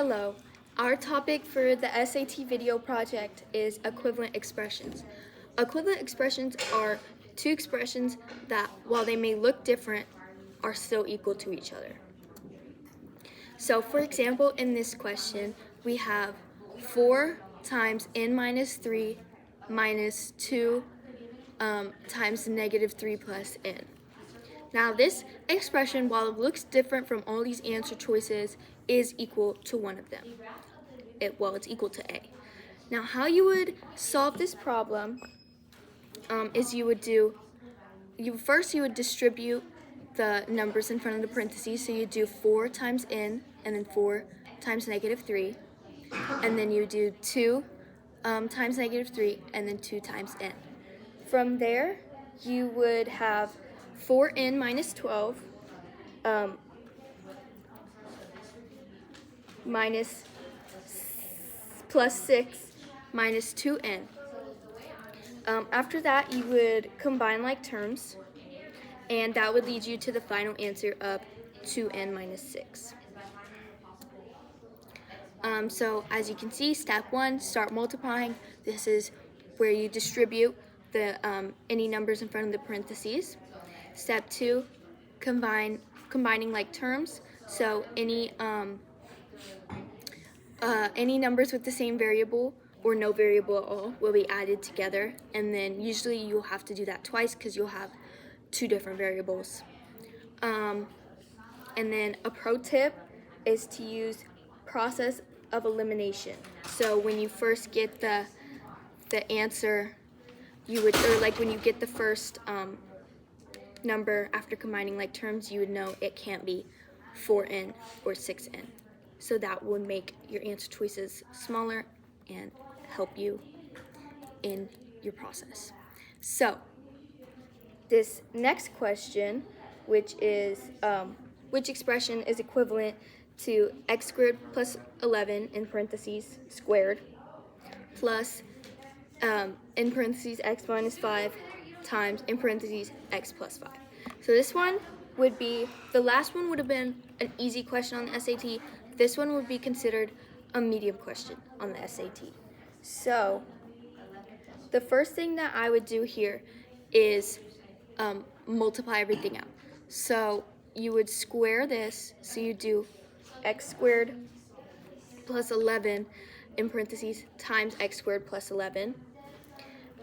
Hello, our topic for the SAT video project is equivalent expressions. Equivalent expressions are two expressions that, while they may look different, are still equal to each other. So for example, in this question, we have 4 times n minus 3 minus 2 times negative 3 plus n. Now this expression, while it looks different from all these answer choices, is equal to one of them. It's equal to A. Now how you would solve this problem is you would distribute the numbers in front of the parentheses. So you do 4 times n and then 4 times negative 3. And then you do 2 times negative 3 and then 2 times n. From there, you would have 4n minus 12 minus plus 6 minus 2n. After that, you would combine like terms, and that would lead you to the final answer of 2n minus 6. So as you can see, step 1, start multiplying. This is where you distribute the any numbers in front of the parentheses. Step 2, combining like terms. So any numbers with the same variable or no variable at all will be added together, and then usually you'll have to do that twice because you'll have 2 different variables. And then a pro tip is to use process of elimination. So when you first get the answer, when you get the first number after combining like terms, you would know it can't be 4n or 6n. So that would make your answer choices smaller and help you in your process. So this next question, which is which expression is equivalent to x squared plus 11 in parentheses squared plus in parentheses x minus 5 times in parentheses x plus 5. So this one would be, the last one would have been an easy question on the SAT. This one would be considered a medium question on the SAT. So the first thing that I would do here is multiply everything out. So you would square this, so you do x squared plus 11 in parentheses times x squared plus 11.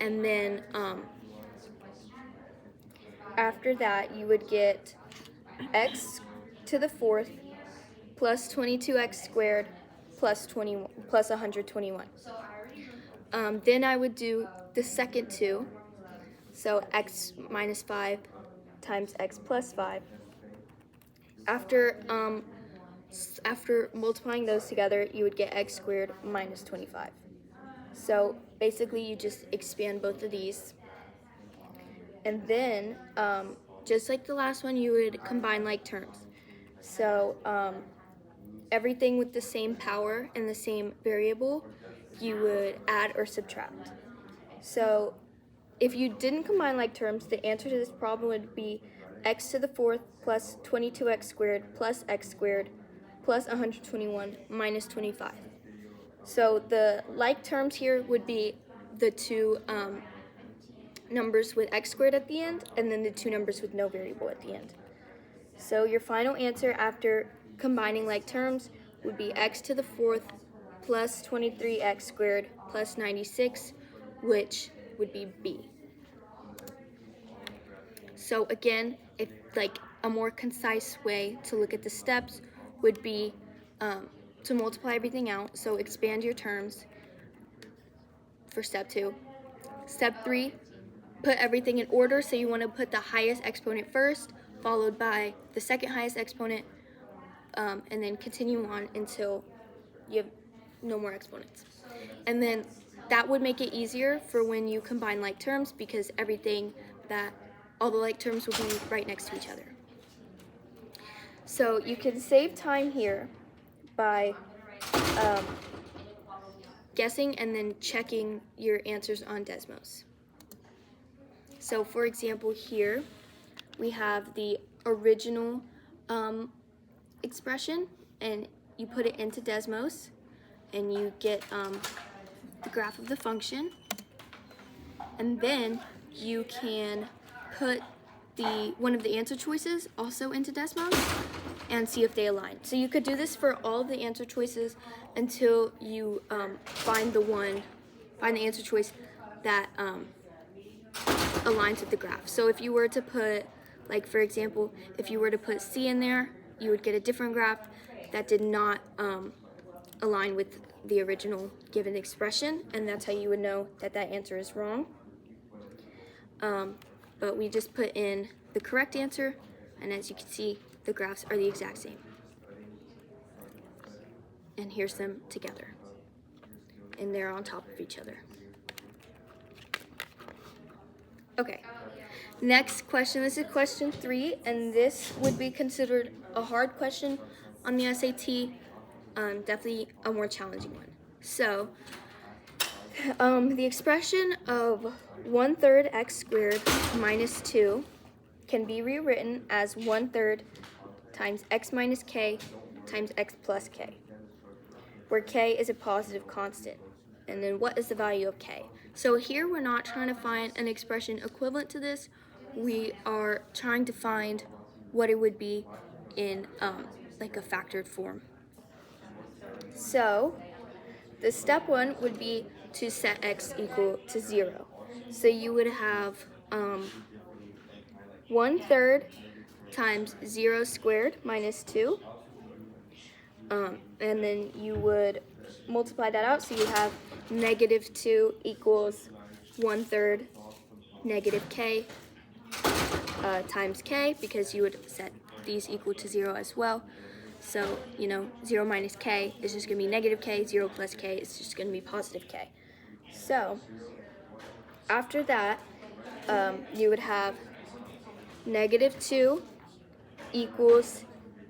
And then after that, you would get x to the 4th plus 22x squared plus 121. Then I would do the second 2, so x minus 5 times x plus 5. After multiplying those together, you would get x squared minus 25. So basically you just expand both of these. And then, just like the last one, you would combine like terms. So everything with the same power and the same variable, you would add or subtract. So if you didn't combine like terms, the answer to this problem would be x to the 4th plus 22x squared plus x squared plus 121 minus 25. So the like terms here would be the 2 numbers with x squared at the end, and then the 2 numbers with no variable at the end. So your final answer after combining like terms would be x to the 4th plus 23x squared plus 96, which would be B. So again, if like a more concise way to look at the steps would be to multiply everything out, so expand your terms for step 2. Step 3, put everything in order, so you want to put the highest exponent first, followed by the second highest exponent, and then continue on until you have no more exponents. And then that would make it easier for when you combine like terms, because all the like terms will be right next to each other. So you can save time here by guessing and then checking your answers on Desmos. So for example, here we have the original expression, and you put it into Desmos, and you get the graph of the function, and then you can put one of the answer choices also into Desmos and see if they align. So you could do this for all of the answer choices until you find the answer choice that aligns with the graph. So if you were to put, like for example, if you were to put C in there, you would get a different graph that did not align with the original given expression, and that's how you would know that that answer is wrong. But we just put in the correct answer, and as you can see, the graphs are the exact same. And here's them together, and they're on top of each other. Okay, next question. This is question 3, and this would be considered a hard question on the SAT, definitely a more challenging one. So, the expression of 1/3 x squared minus 2 can be rewritten as 1/3 times x minus k times x plus k, where k is a positive constant. And then what is the value of k? So here we're not trying to find an expression equivalent to this. We are trying to find what it would be in like a factored form. So the step 1 would be to set x equal to 0. So you would have 1/3 times 0 squared minus 2. And then you would multiply that out, so you have -2 equals 1/3 negative k times k, because you would set these equal to 0 as well. So, 0 minus k is just going to be negative k, 0 plus k is just going to be positive k. So, after that, you would have -2 equals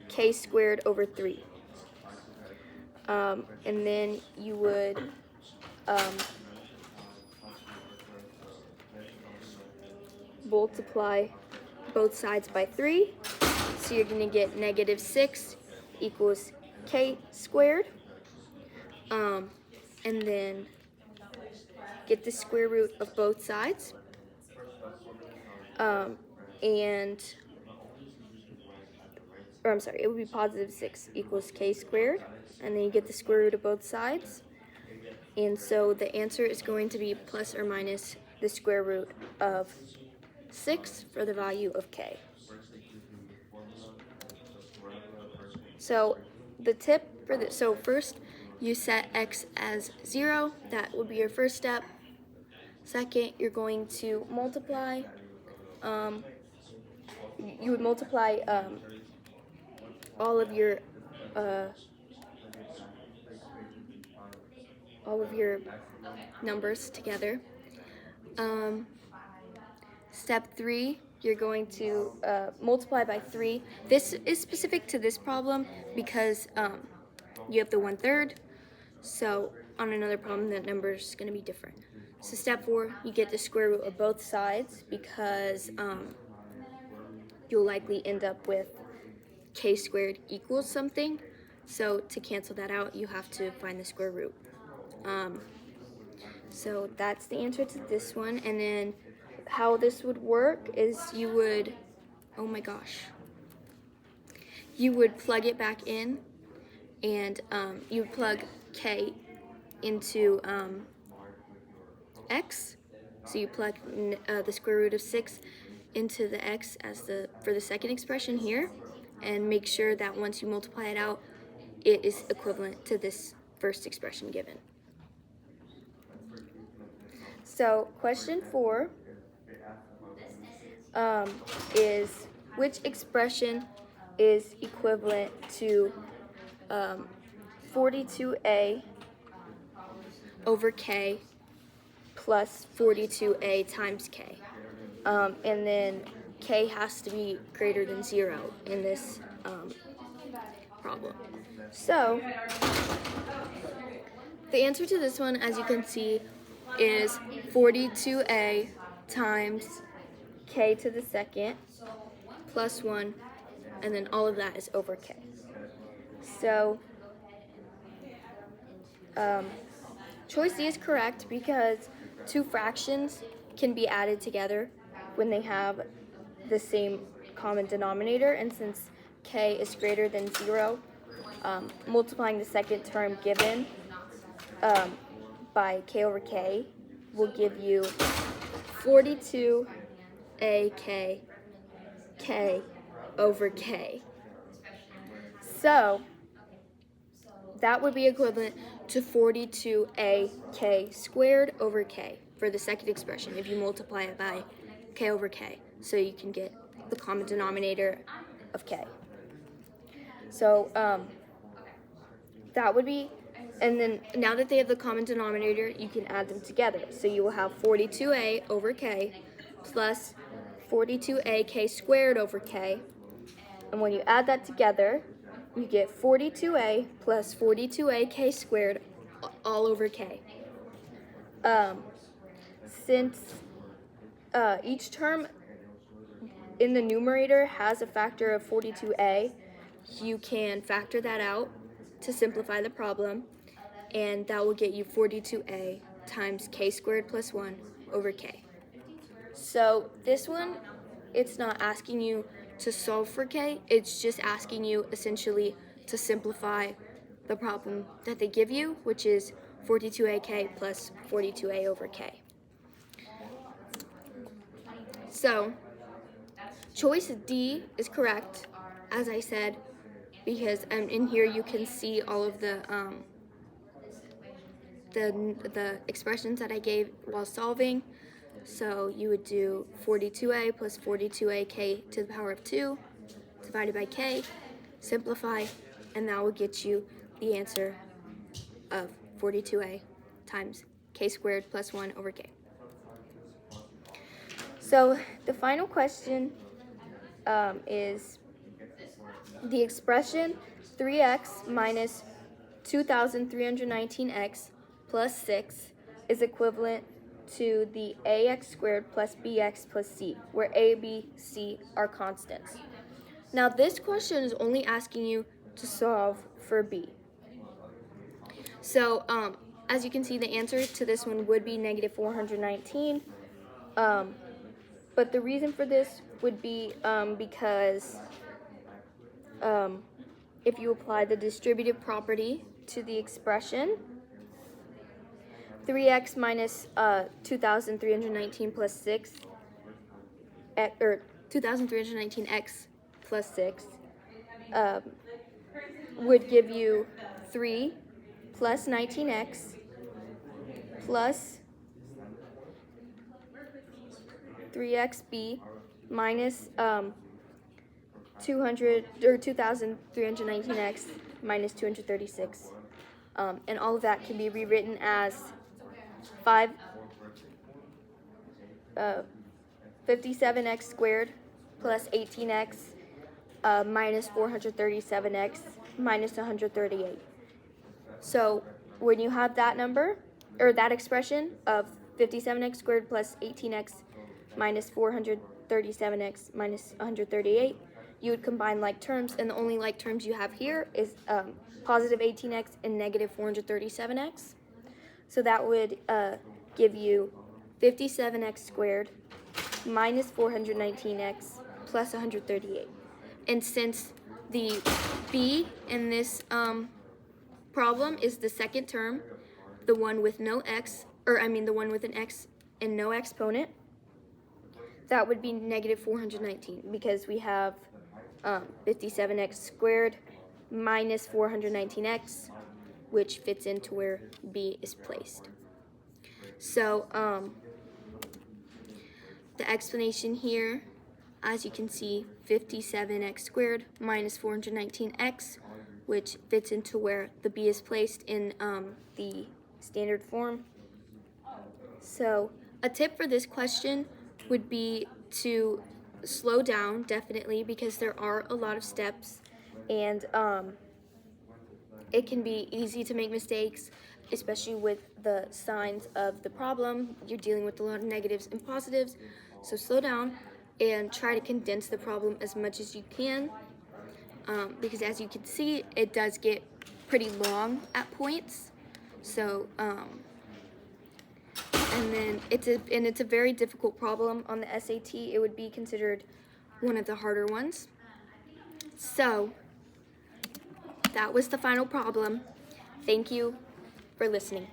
k squared over 3. And then you would multiply both sides by 3. So you're going to get -6 equals k squared. And then get the square root of both sides. It would be +6 equals k squared. And then you get the square root of both sides. And so the answer is going to be plus or minus the square root of 6 for the value of k. So the tip for this, so first you set x as 0. That would be your first step. Second, you're going to multiply. You would multiply all of your numbers together. Step 3, you're going to multiply by 3. This is specific to this problem because you have the 1/3. So on another problem, that number is going to be different. So step 4, you get the square root of both sides because you'll likely end up with k squared equals something. So to cancel that out, you have to find the square root. So that's the answer to this one. And then how this would work is you would plug it back in, and you would plug k into x. So you plug the square root of 6 into the x for the second expression here, and make sure that once you multiply it out, it is equivalent to this first expression given. So question 4 is which expression is equivalent to 42a over k plus 42a times k. And then k has to be greater than 0 in this problem. So the answer to this one, as you can see, is 42a times k to the second plus 1, and then all of that is over k. So Choice D is correct because two fractions can be added together when they have the same common denominator, and since k is greater than 0, multiplying the second term given by k over k will give you 42ak k over k. So that would be equivalent to 42ak squared over k for the second expression if you multiply it by k over k. So you can get the common denominator of k. So that would be, and then now that they have the common denominator, you can add them together. So you will have 42a over k plus 42ak squared over k. And when you add that together, you get 42a plus 42ak squared all over k. Since each term in the numerator has a factor of 42a, you can factor that out to simplify the problem, and that will get you 42a times k squared plus 1 over k. So this one, it's not asking you to solve for k, it's just asking you essentially to simplify the problem that they give you, which is 42ak plus 42a over k. So choice D is correct, as I said, because in here you can see all of the expressions that I gave while solving. So you would do 42a plus 42ak to the power of 2 divided by k, simplify, and that will get you the answer of 42a times k squared plus 1 over k. So the final question is the expression 3x minus 2,319x plus 6 is equivalent to the ax squared plus bx plus c, where a, b, c are constants. Now this question is only asking you to solve for b. So as you can see, the answer to this one would be negative 419. But the reason for this would be because if you apply the distributive property to the expression, 3x minus 2,319 plus 6, or 2,319x plus 6 would give you 3 plus 19x plus 3xb minus 2,319x minus 236, and all of that can be rewritten as 57x squared plus 18x minus 437x minus 138. So when you have that number, or that expression of 57x squared plus 18x minus 437x minus 138, you would combine like terms, and the only like terms you have here is positive 18x and negative 437x. So that would give you 57x squared minus 419x plus 138. And since the b in this problem is the second term, the one with no x, the one with an x and no exponent, that would be negative 419, because we have 57x squared minus 419x, which fits into where b is placed. So the explanation here, as you can see, 57x squared minus 419x, which fits into where the b is placed in the standard form. So a tip for this question would be to slow down, definitely, because there are a lot of steps, and it can be easy to make mistakes, especially with the signs of the problem. You're dealing with a lot of negatives and positives, so slow down and try to condense the problem as much as you can, because as you can see, it does get pretty long at points. So, and then it's a very difficult problem on the SAT. It would be considered one of the harder ones. So, that was the final problem. Thank you for listening.